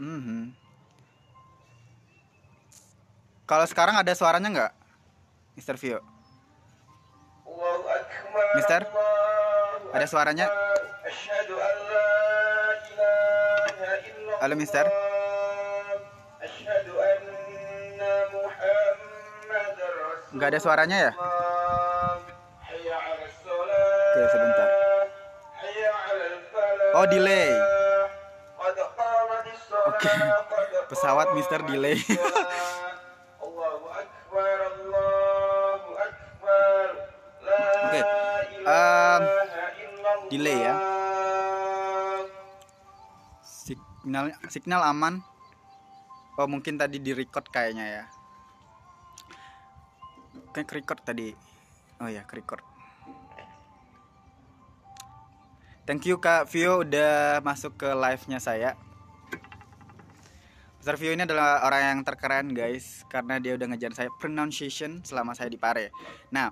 Mhm. Kalau sekarang ada suaranya nggak, Mister Vio? Allahu Akbar, Mister, Allahu ada suaranya? Akbar. Asyhadu an la ilaha Halo, Mister. illallah. Asyhadu anna Muhammadar Nggak ada suaranya ya? Rasulullah. Hayya 'alas Oke, sebentar. shalah. Hayya 'alal falah. Oh, delay. Qad qamatis Oke. shalah. Qad Pesawat Mister delay. qamatis shalah. Allahu Akbar, Allahu Akbar. La Oke. ilaha illallah. Delay ya. Signal aman. Oh, mungkin tadi di record kayaknya ya. Kayak record tadi. Oh ya, record. Thank you Kak Vio udah masuk ke live-nya saya. Mister Vio ini adalah orang yang terkeren guys, karena dia udah ngejar saya pronunciation selama saya di Pare. Nah,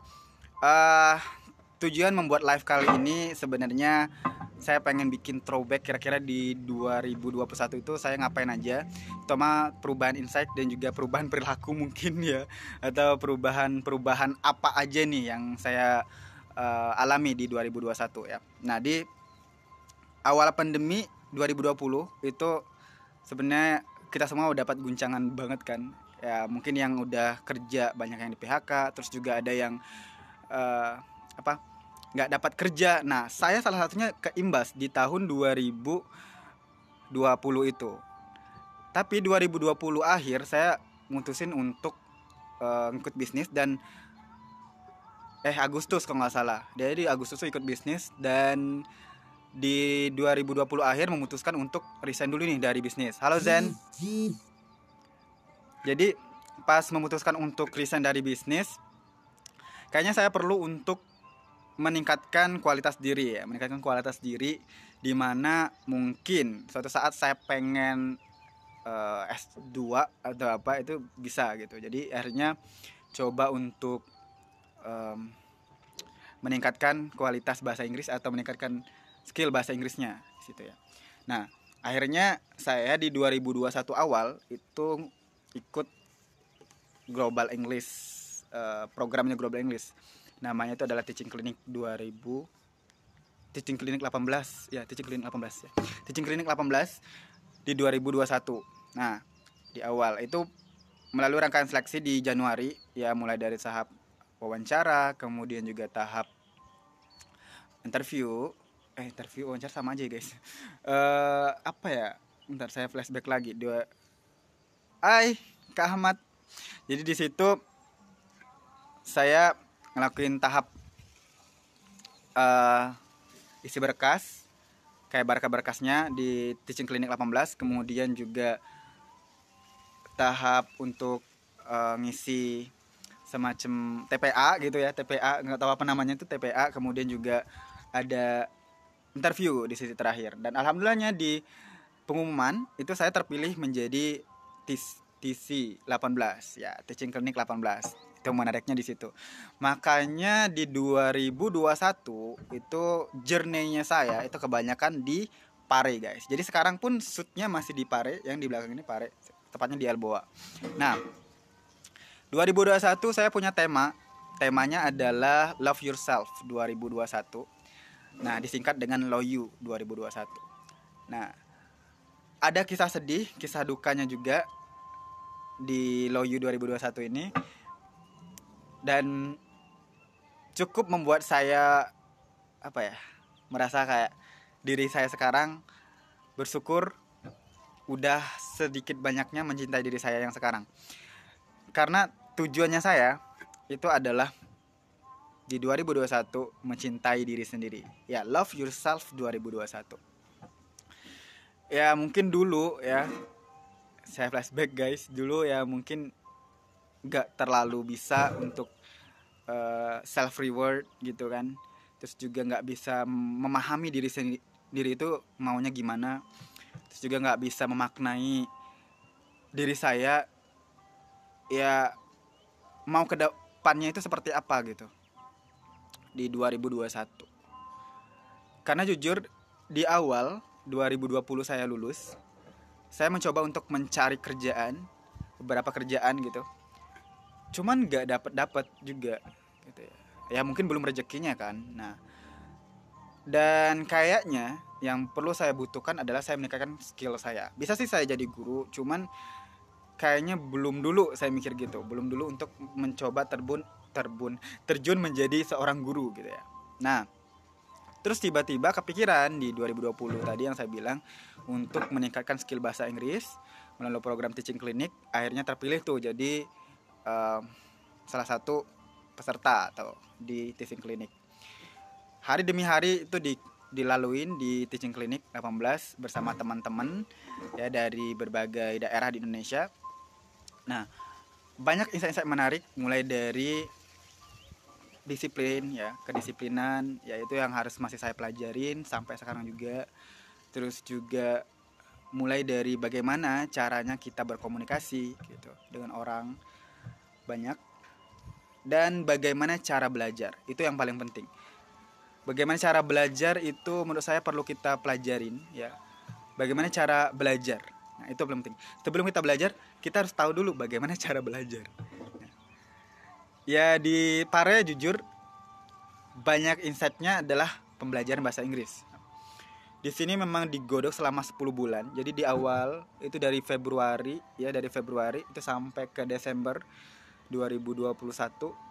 tujuan membuat live kali ini sebenarnya saya pengen bikin throwback kira-kira di 2021 itu saya ngapain aja, terutama perubahan insight dan juga perubahan perilaku mungkin ya, atau perubahan apa aja nih yang saya alami di 2021 ya. Nah, di awal pandemi 2020 itu sebenarnya kita semua udah dapat guncangan banget kan ya, mungkin yang udah kerja banyak yang di PHK, terus juga ada yang nggak dapat kerja. Nah, saya salah satunya keimbas di tahun 2020 itu. Tapi 2020 akhir saya mutusin untuk ngikut bisnis dan Agustus kalau nggak salah. Jadi di Agustus tuh ikut bisnis, dan di 2020 akhir memutuskan untuk resign dulu nih dari bisnis. Halo Zen. Jadi pas memutuskan untuk resign dari bisnis, kayaknya saya perlu untuk meningkatkan kualitas diri ya, di mana mungkin suatu saat saya pengen S2 atau apa itu bisa gitu. Jadi akhirnya coba untuk meningkatkan kualitas bahasa Inggris atau meningkatkan skill bahasa Inggrisnya situ ya. Nah, akhirnya saya di 2021 awal itu ikut Global English, programnya Global English. Namanya itu adalah Teaching Clinic 18 ya. Teaching Clinic 18 di 2021. Nah, di awal itu melalui rangkaian seleksi di Januari ya, mulai dari tahap wawancara, kemudian juga tahap interview wawancara sama aja ya guys. Apa ya? Bentar saya flashback lagi. Kak Ahmad. Jadi di situ saya ngelakuin tahap isi berkas, kayak berkas-berkasnya di Teaching Clinic 18, kemudian juga tahap untuk ngisi semacam TPA gitu ya, TPA nggak tahu apa namanya itu TPA, kemudian juga ada interview di sisi terakhir. Dan alhamdulillahnya di pengumuman itu saya terpilih menjadi TC 18 ya, Teaching Clinic 18. Itu menariknya di situ. Makanya di 2021 itu journey-nya saya itu kebanyakan di Pare guys. Jadi sekarang pun shootnya masih di Pare, yang di belakang ini Pare, tepatnya di Alboa. Nah, 2021 saya punya temanya adalah Love Yourself 2021. Nah, disingkat dengan LOYU 2021. Nah, ada kisah sedih, kisah dukanya juga di LOYU 2021 ini, dan cukup membuat saya merasa kayak diri saya sekarang bersyukur udah sedikit banyaknya mencintai diri saya yang sekarang. Karena tujuannya saya itu adalah di 2021 mencintai diri sendiri. Ya, Love Yourself 2021. Ya, mungkin dulu ya, saya flashback guys, dulu ya mungkin gak terlalu bisa untuk self reward gitu kan, terus juga nggak bisa memahami diri sendiri itu maunya gimana, terus juga nggak bisa memaknai diri saya ya mau ke depannya itu seperti apa gitu di 2021. Karena jujur di awal 2020 saya lulus, saya mencoba untuk mencari kerjaan, beberapa kerjaan gitu. Cuman nggak dapat juga gitu ya. Ya mungkin belum rezekinya kan. Nah, dan kayaknya yang perlu saya butuhkan adalah saya meningkatkan skill saya. Bisa sih saya jadi guru, cuman kayaknya belum dulu saya mikir gitu. Belum dulu untuk mencoba terjun menjadi seorang guru gitu ya. Nah, terus tiba-tiba kepikiran di 2020 tadi yang saya bilang untuk meningkatkan skill bahasa Inggris melalui program teaching clinic, akhirnya terpilih tuh jadi eh, salah satu peserta atau di teaching clinic. Hari demi hari itu dilaluin di teaching clinic 18 bersama teman-teman ya dari berbagai daerah di Indonesia. Nah, banyak insight-insight menarik mulai dari disiplin ya, kedisiplinan ya itu yang harus masih saya pelajarin sampai sekarang juga. Terus juga mulai dari bagaimana caranya kita berkomunikasi gitu dengan orang banyak dan bagaimana cara belajar. Itu yang paling penting. Bagaimana cara belajar itu menurut saya perlu kita pelajarin ya. Bagaimana cara belajar. Nah, itu paling penting. Sebelum kita belajar, kita harus tahu dulu bagaimana cara belajar. Ya di Pare jujur banyak insight-nya adalah pembelajaran bahasa Inggris. Di sini memang digodok selama 10 bulan. Jadi di awal itu dari Februari ya, dari Februari itu sampai ke Desember 2021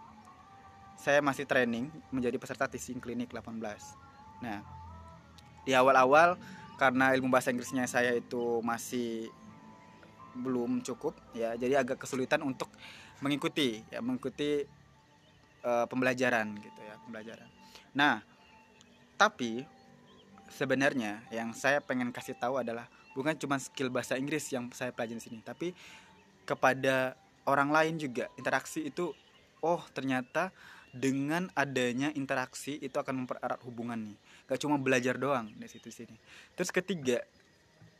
saya masih training menjadi peserta teaching clinic 18. Nah, di awal-awal karena ilmu bahasa Inggrisnya saya itu masih belum cukup ya, jadi agak kesulitan untuk mengikuti pembelajaran gitu ya, pembelajaran. Nah, tapi sebenarnya yang saya pengen kasih tahu adalah bukan cuma skill bahasa Inggris yang saya pelajari di sini, tapi kepada orang lain juga. Interaksi itu, oh ternyata dengan adanya interaksi itu akan mempererat hubungan nih. Gak cuma belajar doang di situ sini. Terus ketiga,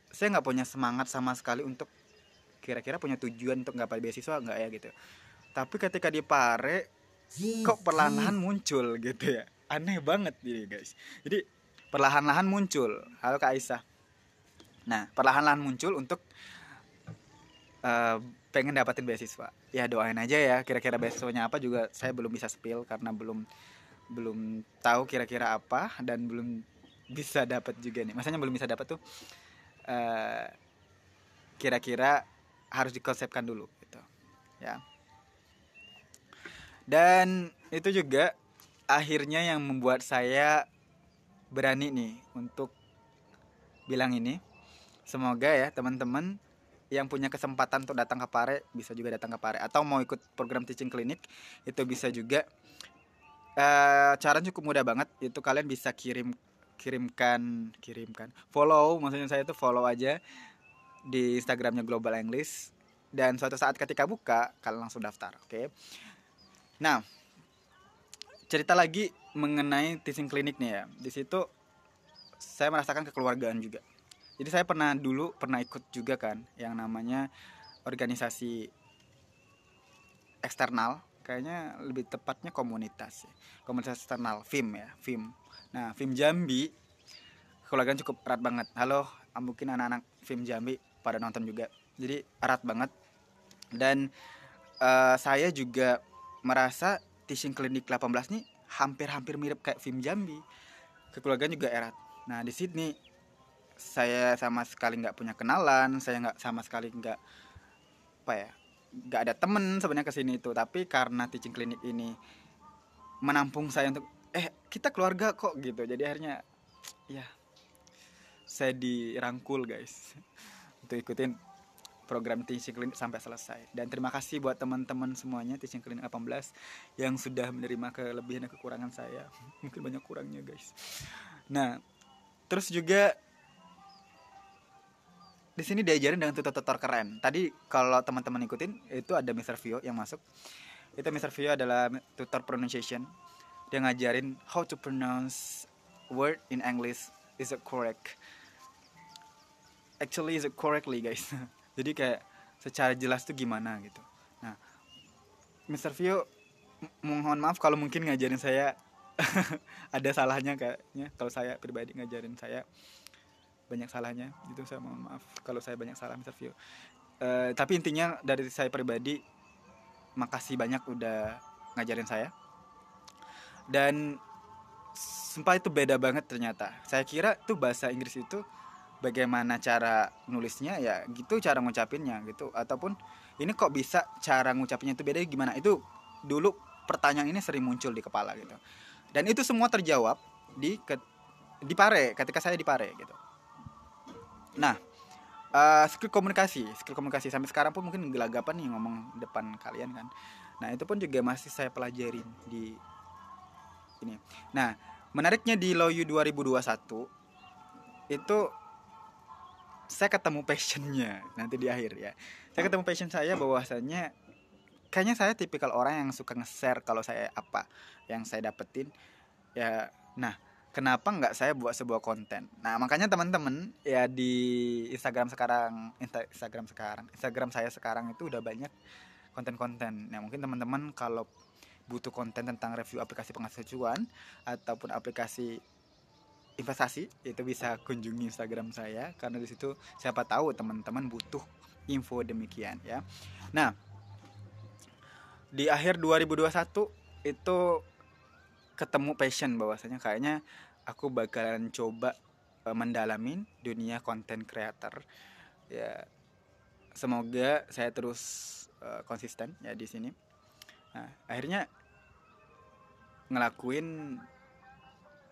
saya nggak punya semangat sama sekali untuk kira-kira punya tujuan untuk nggak beasiswa nggak ya gitu. Tapi ketika di Pare kok perlahan-lahan muncul gitu ya. Aneh banget nih guys. Jadi perlahan-lahan muncul. Halo Kak Aisyah. Nah, perlahan-lahan muncul untuk eh, pengen dapatin beasiswa. Ya doain aja ya. Kira-kira beasiswanya apa juga saya belum bisa spill karena belum belum tahu kira-kira apa dan belum bisa dapat juga nih. Maksudnya belum bisa dapat tuh eh, kira-kira harus dikonsepkan dulu gitu. Ya. Dan itu juga akhirnya yang membuat saya berani nih untuk bilang ini. Semoga ya teman-teman yang punya kesempatan untuk datang ke Pare bisa juga datang ke Pare atau mau ikut program teaching clinic itu bisa juga. Cara cukup mudah banget, itu kalian bisa kirimkan follow, maksudnya saya itu follow aja di Instagramnya Global English dan suatu saat ketika buka kalian langsung daftar, oke? Nah, cerita lagi mengenai teaching clinic nih ya. Di situ saya merasakan kekeluargaan juga. Jadi saya pernah ikut juga kan yang namanya organisasi eksternal, kayaknya lebih tepatnya komunitas ya. Komunitas eksternal FIM ya, FIM. Nah, FIM Jambi kekeluargaan cukup erat banget. Halo, mungkin anak-anak FIM Jambi pada nonton juga. Jadi erat banget. Dan saya juga merasa teaching clinic 18 nih hampir-hampir mirip kayak FIM Jambi. Kekeluargaan juga erat. Nah, di sini saya sama sekali nggak punya kenalan, saya nggak sama sekali nggak apa ya, nggak ada temen sebenarnya kesini itu, tapi karena teaching clinic ini menampung saya untuk kita keluarga kok gitu, jadi akhirnya ya saya dirangkul guys untuk ikutin program teaching clinic sampai selesai. Dan terima kasih buat teman-teman semuanya teaching clinic 18 yang sudah menerima kelebihan dan kekurangan saya. Mungkin banyak kurangnya guys. Nah, terus juga di sini diajarin dengan tutor-tutor keren. Tadi kalau teman-teman ikutin itu ada Mr. Vio yang masuk. Itu Mr. Vio adalah tutor pronunciation. Dia ngajarin how to pronounce word in English is it correct. Actually is it correctly guys. Jadi kayak secara jelas tuh gimana gitu. Nah, Mr. Vio mohon maaf kalau mungkin ngajarin saya ada salahnya kayaknya kalau saya pribadi ngajarin saya. banyak salahnya itu, saya mohon maaf kalau saya banyak salah Mr. View. Tapi intinya dari saya pribadi, makasih banyak udah ngajarin saya. Dan sumpah itu beda banget ternyata. Saya kira tuh bahasa Inggris itu bagaimana cara nulisnya ya gitu, cara ngucapinnya gitu, ataupun ini kok bisa cara ngucapinnya itu beda gimana. Itu dulu pertanyaan ini sering muncul di kepala gitu. Dan itu semua terjawab di Pare, ketika saya di Pare gitu. Nah, skill komunikasi sampai sekarang pun mungkin gelagapan nih ngomong depan kalian kan. Nah, itu pun juga masih saya pelajarin di ini. Nah, menariknya di Loyu 2021 itu saya ketemu passionnya nanti di akhir ya. Saya ketemu passion saya, bahwasanya kayaknya saya tipikal orang yang suka nge-share kalau saya apa yang saya dapetin ya. Nah, kenapa nggak saya buat sebuah konten? Nah, makanya teman-teman ya di Instagram saya sekarang itu udah banyak konten-konten. Nah, mungkin teman-teman kalau butuh konten tentang review aplikasi penghasil cuan ataupun aplikasi investasi, itu bisa kunjungi Instagram saya, karena di situ siapa tahu teman-teman butuh info demikian ya. Nah, di akhir 2021 itu ketemu passion, bahwasanya kayaknya aku bakalan coba mendalamin dunia konten creator ya. Semoga saya terus konsisten ya di sini. Nah, akhirnya ngelakuin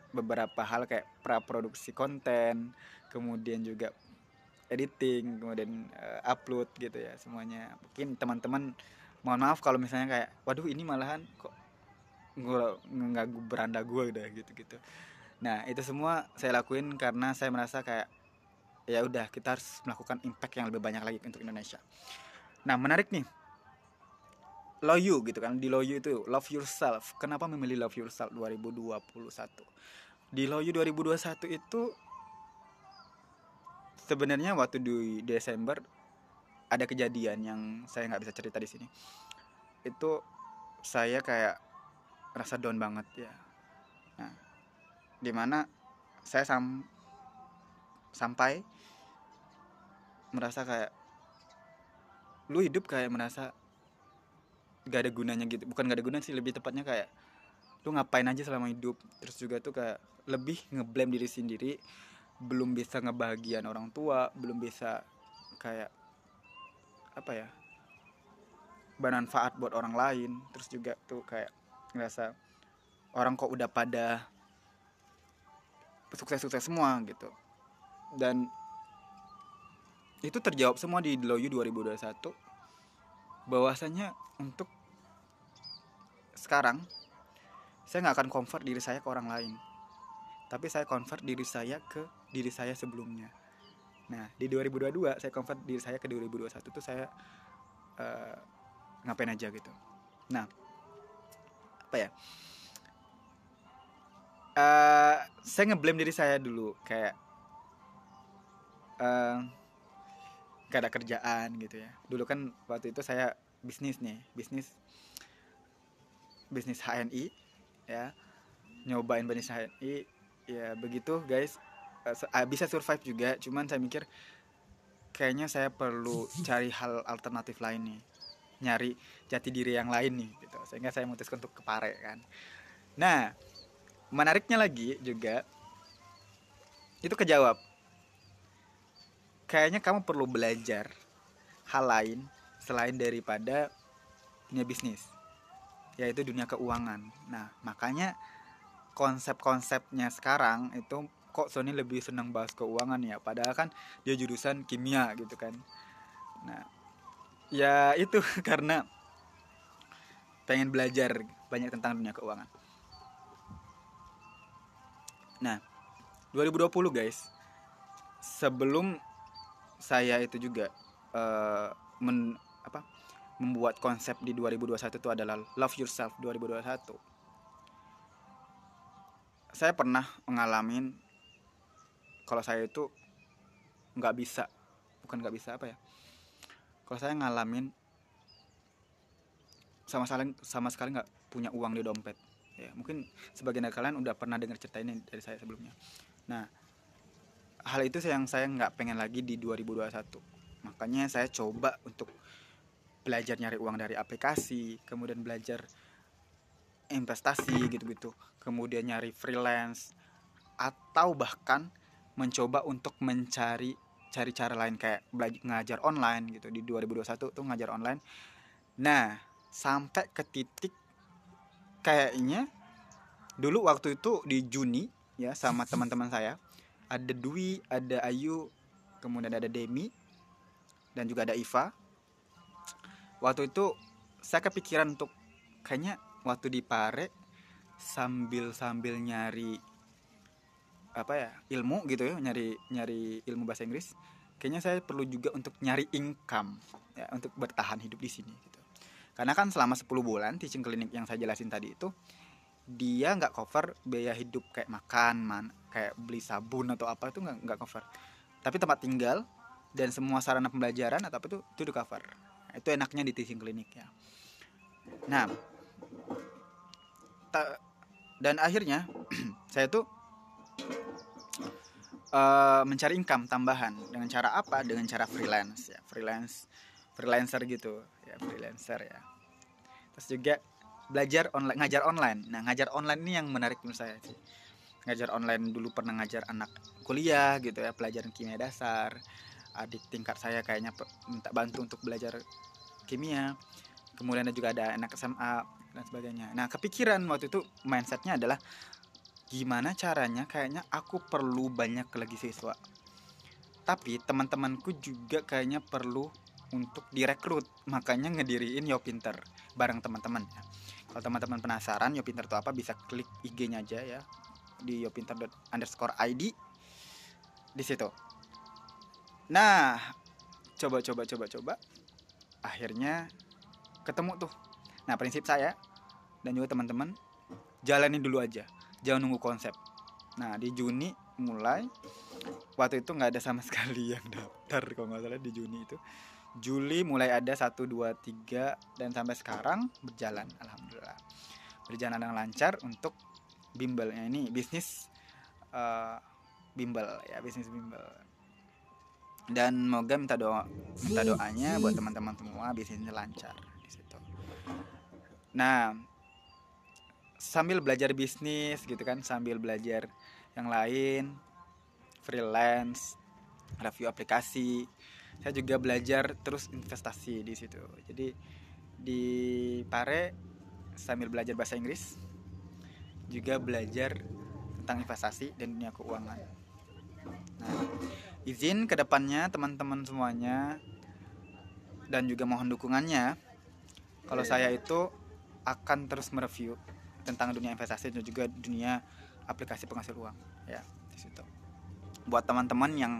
beberapa hal kayak praproduksi konten, kemudian juga editing, kemudian upload gitu ya semuanya. Mungkin teman-teman mohon maaf kalau misalnya kayak waduh ini malahan kok ngeganggu beranda gue udah gitu-gitu. Nah, itu semua saya lakuin karena saya merasa kayak ya udah, kita harus melakukan impact yang lebih banyak lagi untuk Indonesia. Nah, menarik nih. Loyu gitu kan. Di Loyu itu Love Yourself. Kenapa memilih Love Yourself 2021? Di Loyu 2021 itu sebenarnya waktu di Desember ada kejadian yang saya nggak bisa cerita di sini. Itu saya kayak rasa down banget ya. Nah, dimana saya sampai merasa kayak lu hidup kayak merasa gak ada gunanya gitu. Bukan gak ada gunanya sih, lebih tepatnya kayak lu ngapain aja selama hidup. Terus juga tuh kayak lebih ngeblame diri sendiri, belum bisa ngebahagiaan orang tua, belum bisa kayak apa ya, bermanfaat buat orang lain. Terus juga tuh kayak ngerasa orang kok udah pada sukses-sukses semua gitu. Dan itu terjawab semua di Loyu 2021, bahwasanya untuk sekarang saya nggak akan convert diri saya ke orang lain, tapi saya convert diri saya ke diri saya sebelumnya. Nah, di 2022 saya convert diri saya ke 2021 tuh saya ngapain aja gitu. Nah, apa ya, saya ngeblame diri saya dulu kayak gak ada kerjaan gitu ya. Dulu kan waktu itu saya bisnis HNI ya, nyobain bisnis HNI ya. Begitu guys, bisa survive juga. Cuman saya mikir kayaknya saya perlu cari hal alternatif lain nih, nyari jati diri yang lain nih gitu. Sehingga saya memutuskan untuk ke Pare kan. Nah, menariknya lagi juga itu kejawab. Kayaknya kamu perlu belajar hal lain selain daripada dunia bisnis, yaitu dunia keuangan. Nah, makanya konsep-konsepnya sekarang itu kok Sony lebih senang bahas keuangan ya, padahal kan dia jurusan kimia gitu kan. Nah, ya itu karena pengen belajar banyak tentang dunia keuangan. Nah, 2020 guys, sebelum saya itu juga membuat konsep di 2021 itu adalah Love Yourself 2021. Saya pernah mengalami kalau saya itu nggak bisa, bukan nggak bisa apa ya, kalau saya ngalamin sama sekali nggak punya uang di dompet ya. Mungkin sebagian dari kalian udah pernah dengar cerita ini dari saya sebelumnya. Nah, hal itu yang saya nggak pengen lagi di 2021. Makanya saya coba untuk belajar nyari uang dari aplikasi, kemudian belajar investasi gitu-gitu, kemudian nyari freelance, atau bahkan mencoba untuk cari cara lain kayak belajar ngajar online gitu di 2021 tuh ngajar online. Nah, sampai ke titik kayaknya dulu waktu itu di Juni ya sama teman-teman saya, ada Dwi, ada Ayu, kemudian ada Demi dan juga ada Iva. Waktu itu saya kepikiran untuk kayaknya waktu di Pare sambil nyari apa ya ilmu gitu ya, nyari ilmu bahasa Inggris, kayaknya saya perlu juga untuk nyari income ya untuk bertahan hidup di sini gitu. Karena kan selama 10 bulan teaching klinik yang saya jelasin tadi itu dia nggak cover biaya hidup kayak makan, kayak beli sabun atau apa itu nggak cover. Tapi tempat tinggal dan semua sarana pembelajaran atau apa itu di cover. Nah, itu enaknya di teaching klinik ya. Nah, dan akhirnya saya tuh mencari income tambahan dengan cara apa? Dengan cara freelance ya, freelancer gitu ya, freelancer ya. Terus juga belajar online, ngajar online. Nah, ngajar online ini yang menarik menurut saya sih. Ngajar online dulu pernah ngajar anak kuliah gitu ya, pelajaran kimia dasar. Adik tingkat saya kayaknya minta bantu untuk belajar kimia. Kemudian juga ada anak SMA dan sebagainya. Nah, kepikiran waktu itu mindsetnya adalah gimana caranya kayaknya aku perlu banyak lagi siswa. Tapi teman-temanku juga kayaknya perlu untuk direkrut. Makanya ngediriin Yo Pinter bareng teman-teman ya. Kalau teman-teman penasaran Yo Pinter itu apa, bisa klik IG-nya aja ya di yopinter_id di situ. Nah, coba akhirnya ketemu tuh. Nah, prinsip saya dan juga teman-teman, jalanin dulu aja, jangan nunggu konsep. Nah, di Juni mulai, waktu itu nggak ada sama sekali yang daftar kalau nggak salah di Juni itu. Juli mulai ada 1, 2, 3 dan sampai sekarang berjalan, alhamdulillah berjalan dengan lancar untuk bimbelnya ini, bisnis bimbel ya, bisnis bimbel. Dan moga minta doanya buat teman-teman semua bisnisnya lancar di situ. Nah, sambil belajar bisnis gitu kan, sambil belajar yang lain, freelance, review aplikasi, saya juga belajar terus investasi di situ. Jadi di Pare sambil belajar bahasa Inggris, juga belajar tentang investasi dan dunia keuangan. Nah, izin kedepannya teman-teman semuanya dan juga mohon dukungannya. Kalau saya itu akan terus mereview tentang dunia investasi dan juga dunia aplikasi penghasil uang ya di situ. Buat teman-teman yang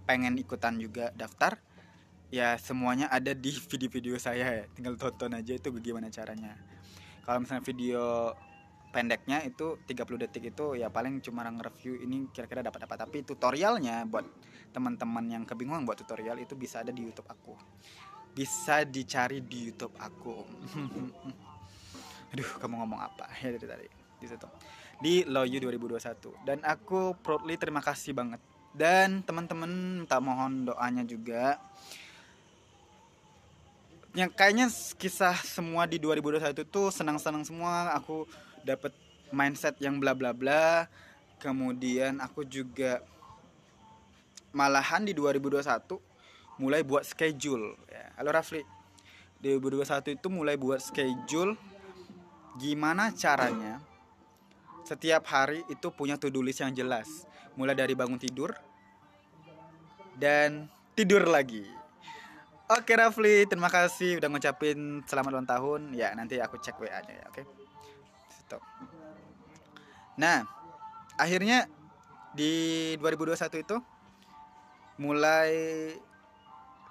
pengen ikutan juga daftar ya, semuanya ada di video-video saya ya, tinggal tonton aja itu bagaimana caranya. Kalau misalnya video pendeknya itu 30 detik itu ya paling cuma nge-review ini kira-kira dapat apa, tapi tutorialnya buat teman-teman yang kebingungan buat tutorial itu bisa ada di YouTube aku, bisa dicari di YouTube aku. Aduh, kamu ngomong apa ya dari tadi di situ di Loyu 2021. Dan aku proudly terima kasih banget. Dan teman-teman minta mohon doanya juga. Yang kayaknya kisah semua di 2021 tuh senang-senang semua. Aku dapat mindset yang bla bla bla. Kemudian aku juga malahan di 2021 mulai buat schedule ya. Halo Rafli. Di 2021 itu mulai buat schedule gimana caranya setiap hari itu punya to-do list yang jelas. Mulai dari bangun tidur dan tidur lagi. Oke Rafli, terima kasih udah ngucapin selamat ulang tahun. Ya, nanti aku cek WA-nya ya, oke. Stop. Nah, akhirnya di 2021 itu mulai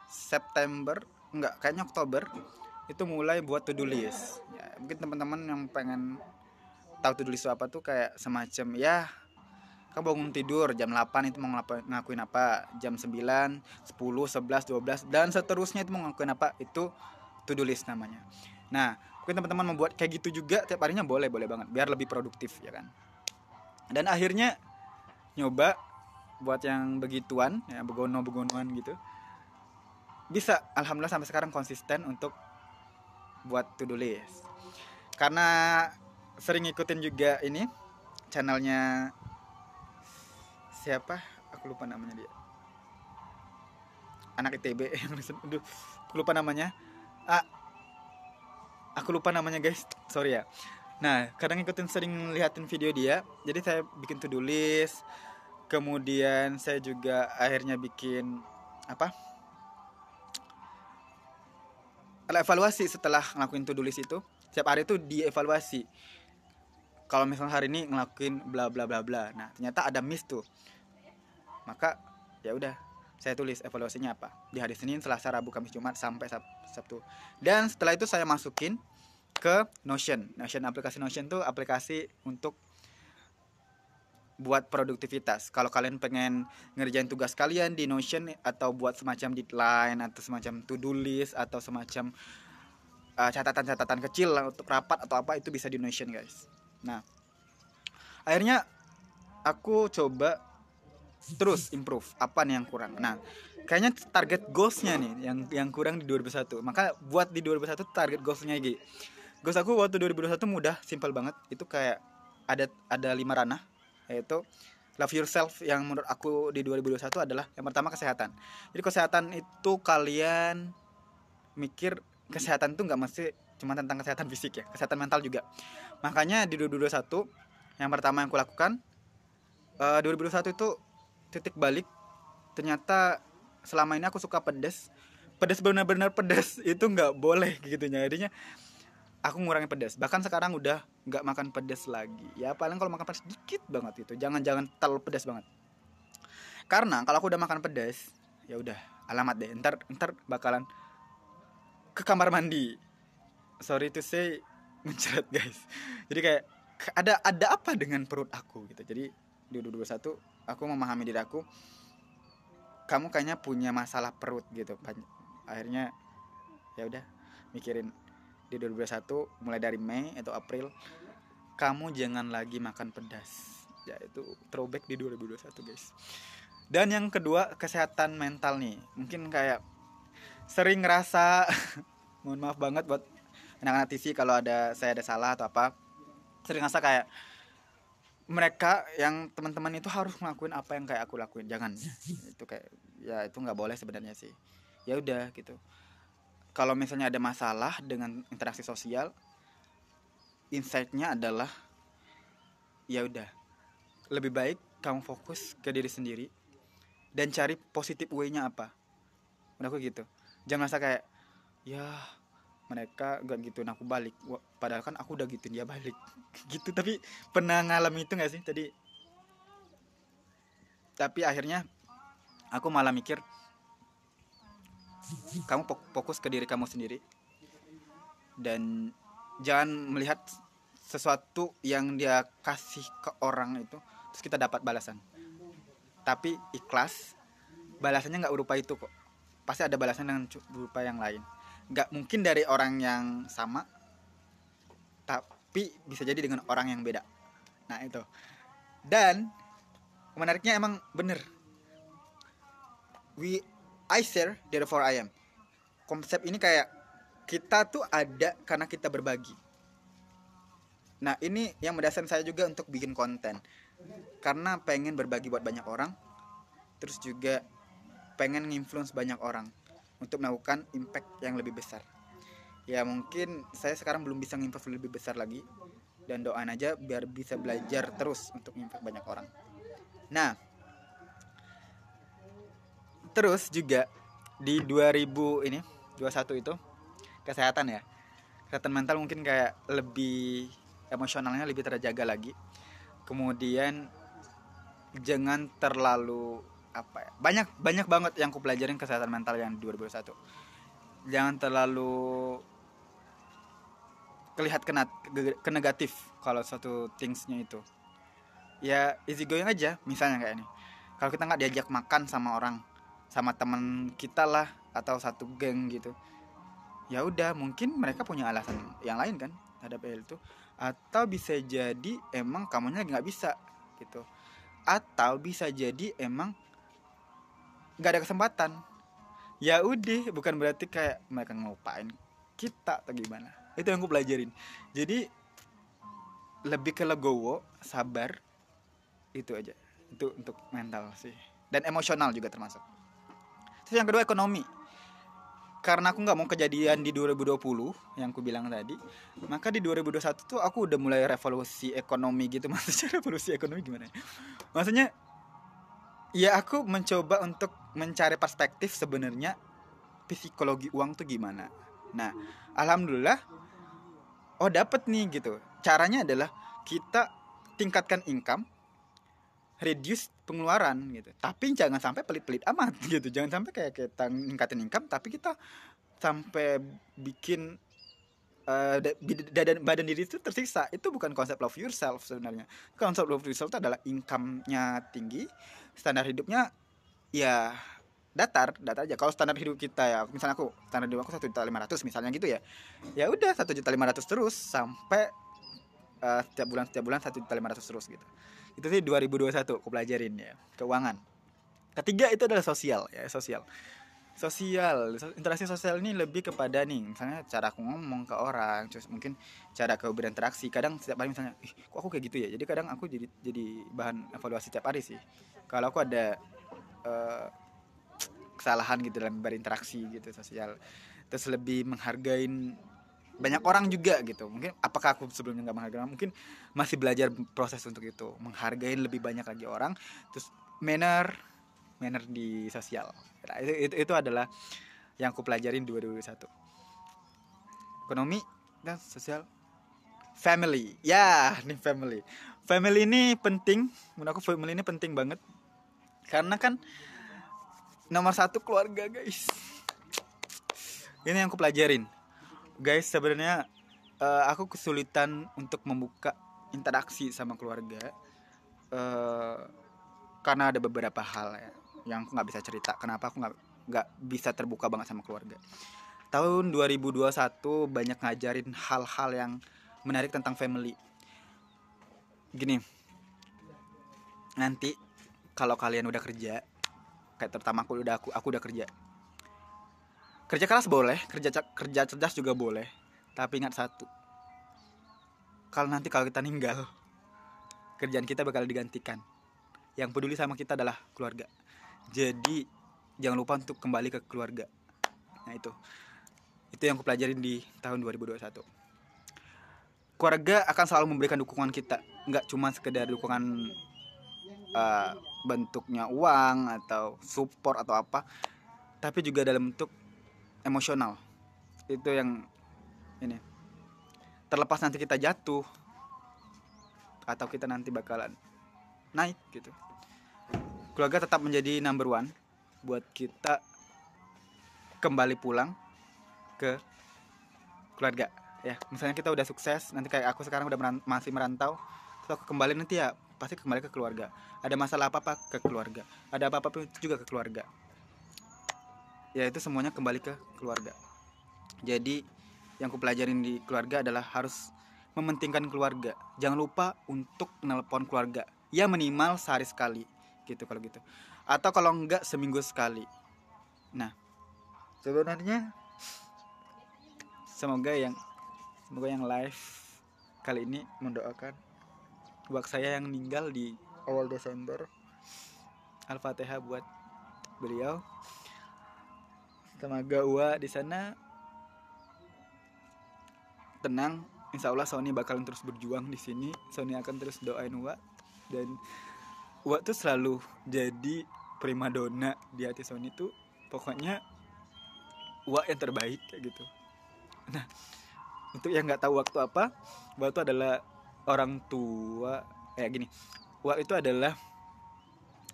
September, kayaknya Oktober itu mulai buat to-do list. Ya, mungkin teman-teman yang pengen tahu to-do list itu apa tuh kayak semacam ya, kamu bangun tidur jam 8 itu mau ngakuin apa, jam 9, 10, 11, 12 dan seterusnya itu mau ngakuin apa, itu to-do list namanya. Nah, mungkin teman-teman membuat kayak gitu juga tiap harinya, boleh banget biar lebih produktif ya kan. Dan akhirnya nyoba buat yang begituan ya, begono-begonoan gitu, bisa alhamdulillah sampai sekarang konsisten untuk buat to do list. Karena sering ngikutin juga ini channelnya siapa, aku lupa namanya dia, anak ITB yang aduh aku lupa namanya, ah, aku lupa namanya guys, sorry ya. Nah kadang ngikutin, sering lihatin video dia, jadi saya bikin to do list. Kemudian saya juga akhirnya bikin apa, evaluasi setelah ngelakuin to do list itu. Setiap hari itu dievaluasi, kalau misalnya hari ini ngelakuin bla bla bla bla, nah ternyata ada miss tuh, maka ya udah saya tulis evaluasinya apa di hari Senin, Selasa, Rabu, Kamis, Jumat sampai Sabtu. Dan setelah itu saya masukin ke Notion. Aplikasi Notion tuh aplikasi untuk buat produktivitas. Kalau kalian pengen ngerjain tugas kalian di Notion, atau buat semacam deadline atau semacam to do list atau semacam catatan-catatan kecil lah untuk rapat atau apa, itu bisa di Notion guys. Nah akhirnya aku coba terus improve apa nih yang kurang. Nah kayaknya target goalsnya nih yang kurang di 2021. Maka buat di 2021 target goalsnya gitu. Goals aku waktu 2021 mudah, simple banget. Itu kayak ada 5 ranah, yaitu love yourself. Yang menurut aku di 2021 adalah yang pertama kesehatan. Jadi kesehatan itu kalian mikir kesehatan itu nggak mesti cuma tentang kesehatan fisik ya, kesehatan mental juga. Makanya di 2021 yang pertama yang aku lakukan, 2021 itu titik balik, ternyata selama ini aku suka pedas benar-benar pedas itu nggak boleh gitu. Jadinya aku ngurangin pedas, bahkan sekarang udah nggak makan pedas lagi ya, paling kalau makan pedas dikit banget itu, jangan terlalu pedas banget. Karena kalau aku udah makan pedas, ya udah alamat deh, ntar bakalan ke kamar mandi, sorry to say, mencret guys. Jadi kayak ada apa dengan perut aku gitu. Jadi di 2021 aku memahami diri aku, kamu kayaknya punya masalah perut gitu. Akhirnya ya udah mikirin di 2021, mulai dari Mei atau April, kamu jangan lagi makan pedas. Ya itu throwback di 2021 guys. Dan yang kedua kesehatan mental nih, mungkin kayak sering ngerasa mohon maaf banget buat anak-anak TV kalau saya ada salah atau apa, sering ngerasa kayak mereka yang teman-teman itu harus ngelakuin apa yang kayak aku lakuin. Jangan, itu kayak ya itu nggak boleh sebenarnya sih. Ya udah gitu, kalau misalnya ada masalah dengan interaksi sosial, insight-nya adalah ya udah, lebih baik kamu fokus ke diri sendiri dan cari positif way-nya apa. Udah aku gitu, jangan rasa kayak ya mereka gak gituin aku balik, padahal kan aku udah gituin dia balik gitu. Tapi pernah ngalami itu gak sih tadi? Tapi akhirnya aku malah mikir, kamu fokus ke diri kamu sendiri dan jangan melihat sesuatu yang dia kasih ke orang itu terus kita dapat balasan. Tapi ikhlas, balasannya gak berupa itu kok, pasti ada balasan dengan berupa yang lain. Gak mungkin dari orang yang sama, tapi bisa jadi dengan orang yang beda. Nah itu. Dan menariknya emang bener, I share therefore I am. Konsep ini kayak kita tuh ada karena kita berbagi. Nah ini yang mendasarkan saya juga untuk bikin konten, karena pengen berbagi buat banyak orang, terus juga pengen nginfluence banyak orang untuk melakukan impact yang lebih besar. Ya mungkin saya sekarang belum bisa ngimpact lebih besar lagi, dan doain aja biar bisa belajar terus untuk impact banyak orang. Nah terus juga di 2021 itu kesehatan ya, kesehatan mental mungkin kayak lebih emosionalnya lebih terjaga lagi. Kemudian jangan terlalu apa ya, banyak banget yang aku pelajarin kesehatan mental yang 2021. Jangan terlalu kelihat ke negatif kalau suatu thingsnya itu. Ya easy going aja. Misalnya kayak ini, kalau kita nggak diajak makan sama orang, sama teman kita lah atau satu geng gitu, ya udah mungkin mereka punya alasan yang lain kan terhadap hal itu, atau bisa jadi emang kamunya lagi nggak bisa gitu. atau bisa jadi emang nggak ada kesempatan. Ya udah, bukan berarti kayak mereka ngelupain kita atau gimana. Itu yang gue pelajarin. Jadi lebih ke legowo, sabar, itu aja. Itu untuk mental sih, dan emosional juga termasuk. Terus yang kedua, ekonomi. Karena aku nggak mau kejadian di 2020 yang aku bilang tadi, maka di 2021 tuh aku udah mulai revolusi ekonomi gitu. Maksudnya revolusi ekonomi gimana ya? Maksudnya ya aku mencoba untuk mencari perspektif sebenarnya psikologi uang tuh gimana. Nah, alhamdulillah, oh dapet nih gitu. Caranya adalah kita tingkatkan income, reduce pengeluaran gitu. Tapi jangan sampai pelit-pelit amat gitu. Jangan sampai kayak kita ningkatin income tapi kita sampai bikin badan diri itu tersiksa. Itu bukan konsep love yourself sebenarnya. Konsep love yourself itu adalah income-nya tinggi, standar hidupnya ya datar aja. Kalau standar hidup kita ya, misalnya aku standar hidup aku 1.500.000 misalnya gitu ya. Ya udah 1.500.000 terus sampai setiap bulan 1.500.000 terus gitu. Itu sih 2021 aku pelajarin ya, keuangan. Ketiga itu adalah sosial ya, interaksi sosial ini lebih kepada nih, misalnya cara aku ngomong ke orang, terus mungkin cara aku berinteraksi. Kadang setiap hari misalnya, kok aku kayak gitu ya. Jadi kadang aku jadi bahan evaluasi setiap hari sih. Kalau aku ada eh, kesalahan gitu dalam berinteraksi gitu sosial, terus lebih menghargain banyak orang juga gitu. Mungkin apakah aku sebelumnya nggak menghargai orang, mungkin masih belajar proses untuk itu, menghargai lebih banyak lagi orang. Terus manner manner di sosial. Nah, itu adalah yang aku pelajarin 2021. Ekonomi dan sosial. Family. Ya, nih family. Family ini penting. Menurut aku family ini penting banget. Karena kan nomor satu keluarga, guys. Ini yang aku pelajarin. Guys, sebenarnya aku kesulitan untuk membuka interaksi sama keluarga. Karena ada beberapa hal ya yang aku nggak bisa cerita. Kenapa aku nggak bisa terbuka banget sama keluarga. Tahun 2021 banyak ngajarin hal-hal yang menarik tentang family. Gini, nanti kalau kalian udah kerja, kayak terutama aku udah kerja. Kerja keras boleh, kerja cerdas juga boleh. Tapi ingat satu, kalau kita ninggal, kerjaan kita bakal digantikan. Yang peduli sama kita adalah keluarga. Jadi jangan lupa untuk kembali ke keluarga. Nah itu yang aku pelajarin di tahun 2021. Keluarga akan selalu memberikan dukungan kita, nggak cuma sekedar dukungan bentuknya uang atau support atau apa, tapi juga dalam bentuk emosional. Itu yang ini, terlepas nanti kita jatuh atau kita nanti bakalan naik gitu, keluarga tetap menjadi number one buat kita kembali pulang ke keluarga ya. Misalnya kita udah sukses, nanti kayak aku sekarang udah masih merantau, terus aku kembali nanti ya pasti kembali ke keluarga. Ada masalah apa-apa ke keluarga, ada apa-apa juga ke keluarga. Ya itu semuanya kembali ke keluarga. Jadi yang aku pelajarin di keluarga adalah harus mementingkan keluarga. Jangan lupa untuk nelpon keluarga. Ya minimal sehari sekali gitu kalau gitu. Atau kalau enggak seminggu sekali. Nah, sebenarnya semoga yang live kali ini mendoakan buat saya yang meninggal di awal Desember. Al-Fatihah buat beliau. Semoga Uwa di sana tenang. Insya Allah Sony bakalan terus berjuang di sini. Sony akan terus doain Uwa, dan Uwa tuh selalu jadi primadona di hati Sony tuh. Pokoknya Uwa yang terbaik kayak gitu. Nah, untuk yang nggak tahu waktu apa, Uwa itu adalah orang tua. Gini, Uwa itu adalah,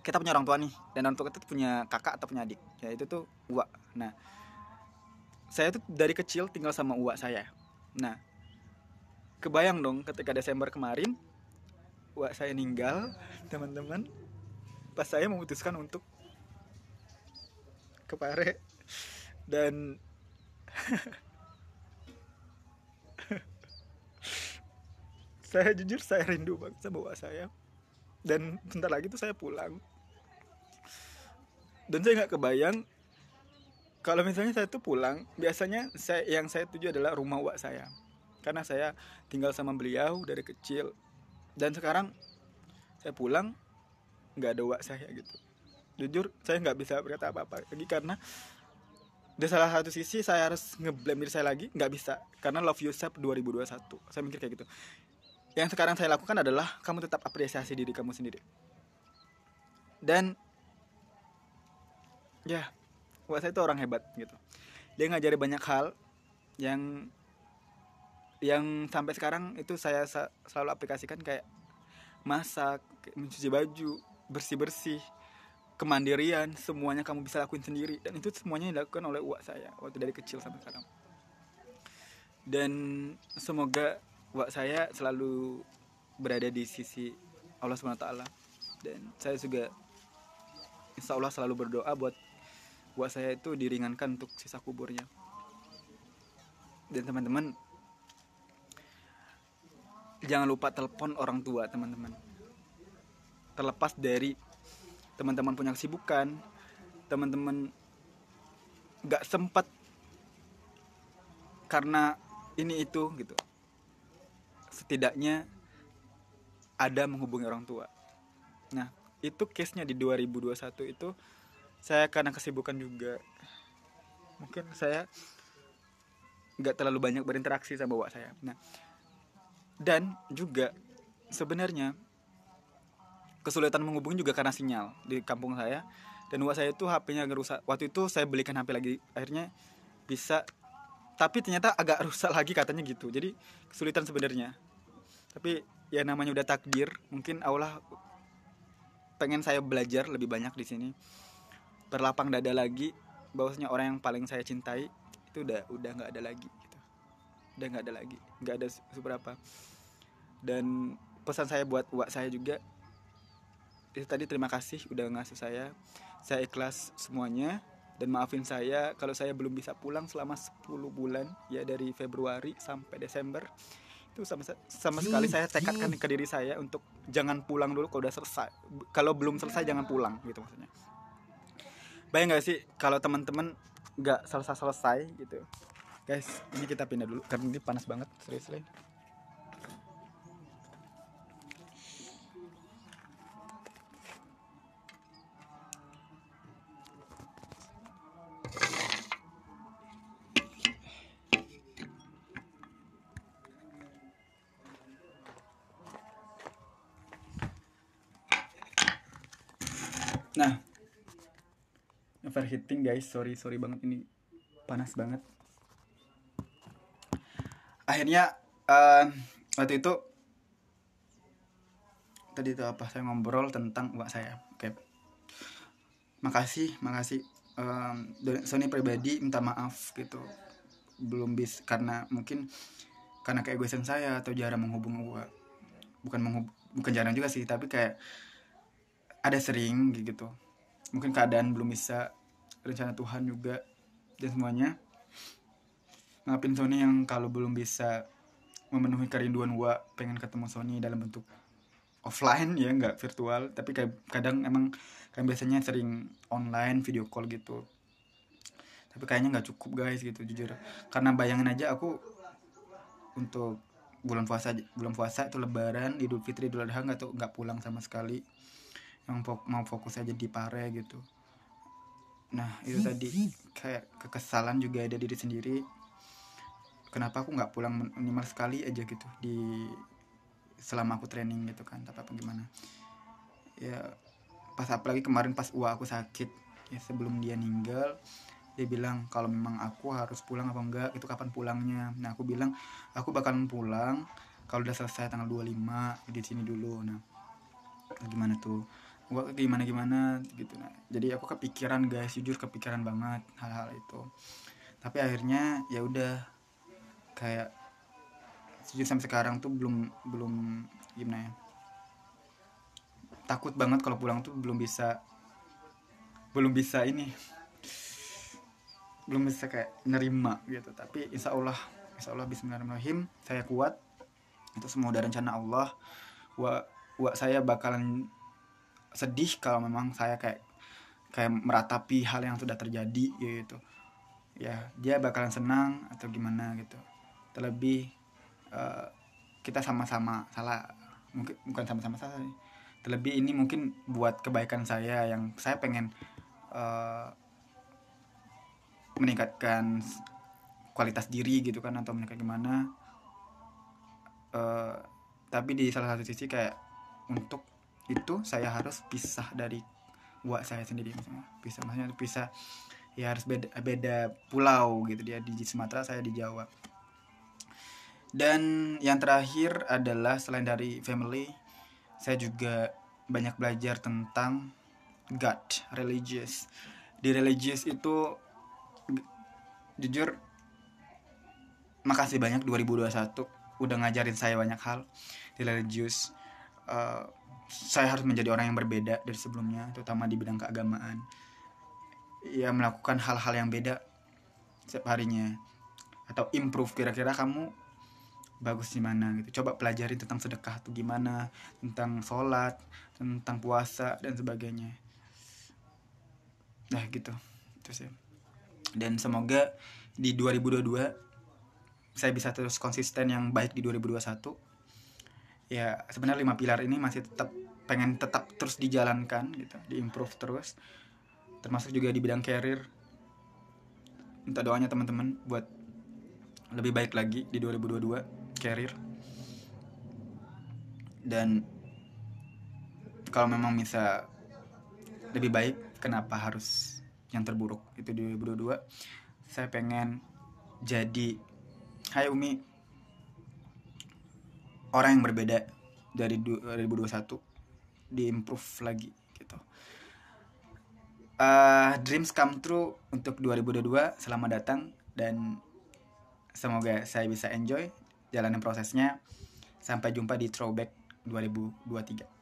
kita punya orang tua nih, dan orang tua kita tuh punya kakak atau punya adik. Ya itu tuh Uwa. Nah, saya tuh dari kecil tinggal sama Uwa saya. Nah, kebayang dong ketika Desember kemarin Uwa saya meninggal, teman-teman. Pas saya memutuskan untuk ke Pare, dan saya jujur saya rindu banget sama Uwa saya. dan bentar lagi tuh saya pulang. Dan saya nggak kebayang kalau misalnya saya tuh pulang, biasanya yang saya tuju adalah rumah uak saya, karena saya tinggal sama beliau dari kecil. Dan sekarang saya pulang nggak ada uak saya gitu. Jujur saya nggak bisa berkata apa-apa lagi, karena di salah satu sisi saya harus ngeblame diri saya lagi, nggak bisa, karena Love Yourself 2021 saya mikir kayak gitu. Yang sekarang saya lakukan adalah kamu tetap apresiasi diri kamu sendiri. Dan ya, buat saya itu orang hebat gitu. Dia ngajari banyak hal yang sampai sekarang itu saya selalu aplikasikan, kayak masak, mencuci baju, bersih-bersih, kemandirian, semuanya kamu bisa lakuin sendiri. Dan itu semuanya dilakukan oleh uak saya waktu dari kecil sampai sekarang. Dan semoga uak saya selalu berada di sisi Allah SWT. Dan saya juga insya Allah selalu berdoa buat uak saya itu diringankan untuk sisa kuburnya. Dan teman-teman, jangan lupa telepon orang tua teman-teman. Terlepas dari teman-teman punya kesibukan, teman-teman gak sempat karena ini itu gitu, setidaknya ada menghubungi orang tua. Nah itu case-nya di 2021 itu, saya karena kesibukan juga, mungkin saya gak terlalu banyak berinteraksi sama bapak saya. Nah, dan juga sebenarnya kesulitan menghubungi juga karena sinyal di kampung saya. Dan bapak saya itu HP-nya ngerusak. Waktu itu saya belikan HP lagi, akhirnya bisa, tapi ternyata agak rusak lagi katanya gitu. Jadi kesulitan sebenarnya. Tapi ya namanya udah takdir, mungkin Allah pengen saya belajar lebih banyak di sini, berlapang dada lagi, bahwasanya orang yang paling saya cintai itu udah nggak ada lagi gitu. Udah nggak ada lagi, nggak ada seberapa. Dan pesan saya buat uak saya juga itu tadi, terima kasih udah ngasuh saya ikhlas semuanya. Dan maafin saya kalau saya belum bisa pulang selama 10 bulan ya, dari Februari sampai Desember. Itu sama sekali saya tekadkan ke diri saya untuk jangan pulang dulu kalau udah selesai. Kalau belum selesai jangan pulang gitu maksudnya. Bayang gak sih kalau teman-teman gak selesai gitu. Guys, ini kita pindah dulu karena ini panas banget, serius. Nah, overheating guys, sorry banget, ini panas banget. Akhirnya waktu itu tadi itu apa, saya ngobrol tentang uak saya. Oke, makasih Sony pribadi minta maaf gitu, belum bisa, karena mungkin karena keegoisan saya atau jarang menghubungi uak. Bukan jarang juga sih, tapi kayak ada sering gitu. Mungkin keadaan belum bisa, rencana Tuhan juga, dan semuanya. Maafin Sony yang kalau belum bisa memenuhi kerinduan gua pengen ketemu Sony dalam bentuk offline ya, nggak virtual. Tapi kayak kadang emang kan biasanya sering online video call gitu, tapi kayaknya nggak cukup guys gitu, jujur. Karena bayangin aja aku untuk bulan puasa itu Lebaran, Idul Fitri, Idul Adha nggak pulang sama sekali, yang mau fokus aja di Pare gitu. Nah itu tadi kayak kekesalan juga ada diri sendiri, kenapa aku nggak pulang minimal sekali aja gitu di selama aku training gitu kan, tapi apa gimana ya. Pas apalagi kemarin pas aku sakit ya, sebelum dia meninggal, dia bilang kalau memang aku harus pulang apa enggak, itu kapan pulangnya. Nah aku bilang aku bakalan pulang kalau udah selesai tanggal 25 di sini dulu. Nah gimana tuh, gua gimana gitu. Nah jadi aku kepikiran guys, jujur kepikiran banget hal-hal itu. Tapi akhirnya ya udah, kayak jujur sampai sekarang tuh belum gimana ya, takut banget kalau pulang tuh belum bisa ini, belum bisa kayak nerima gitu. Tapi insya Allah bismillahirrahmanirrahim, saya kuat. Itu semua udah rencana Allah. saya bakalan sedih kalau memang saya kayak kayak meratapi hal yang sudah terjadi gitu. Ya, dia bakalan senang atau gimana gitu. Terlebih eh, kita sama-sama salah, mungkin bukan sama-sama salah sih. Terlebih ini mungkin buat kebaikan saya yang saya pengen eh, meningkatkan kualitas diri gitu kan, atau meningkat gimana. Eh, tapi di salah satu sisi kayak untuk itu saya harus pisah dari buat saya sendiri, maksudnya pisah, maksudnya pisah, ya harus beda, beda pulau gitu, dia di Sumatera, saya di Jawa. Dan yang terakhir adalah selain dari family, saya juga banyak belajar tentang God, religious. Di religious itu jujur makasih banyak 2021 udah ngajarin saya banyak hal di religious. Eh, saya harus menjadi orang yang berbeda dari sebelumnya, terutama di bidang keagamaan. Ya, melakukan hal-hal yang beda setiap harinya, atau improve, kira-kira kamu bagus di mana gitu. Coba pelajari tentang sedekah tuh gimana, tentang sholat, tentang puasa dan sebagainya. Nah gitu, terus ya. Dan semoga di 2022 saya bisa terus konsisten yang baik di 2021. Ya sebenarnya 5 pilar ini masih pengen tetap terus dijalankan gitu, diimprove terus, termasuk juga di bidang career. Minta doanya teman-teman buat lebih baik lagi di 2022 career. Dan kalau memang bisa lebih baik, kenapa harus yang terburuk itu di 2022. Saya pengen jadi, hai Umi, orang yang berbeda dari 2021, diimprove lagi gitu. Dreams come true untuk 2022. Selamat datang, dan semoga saya bisa enjoy jalanin prosesnya. Sampai jumpa di Throwback 2023.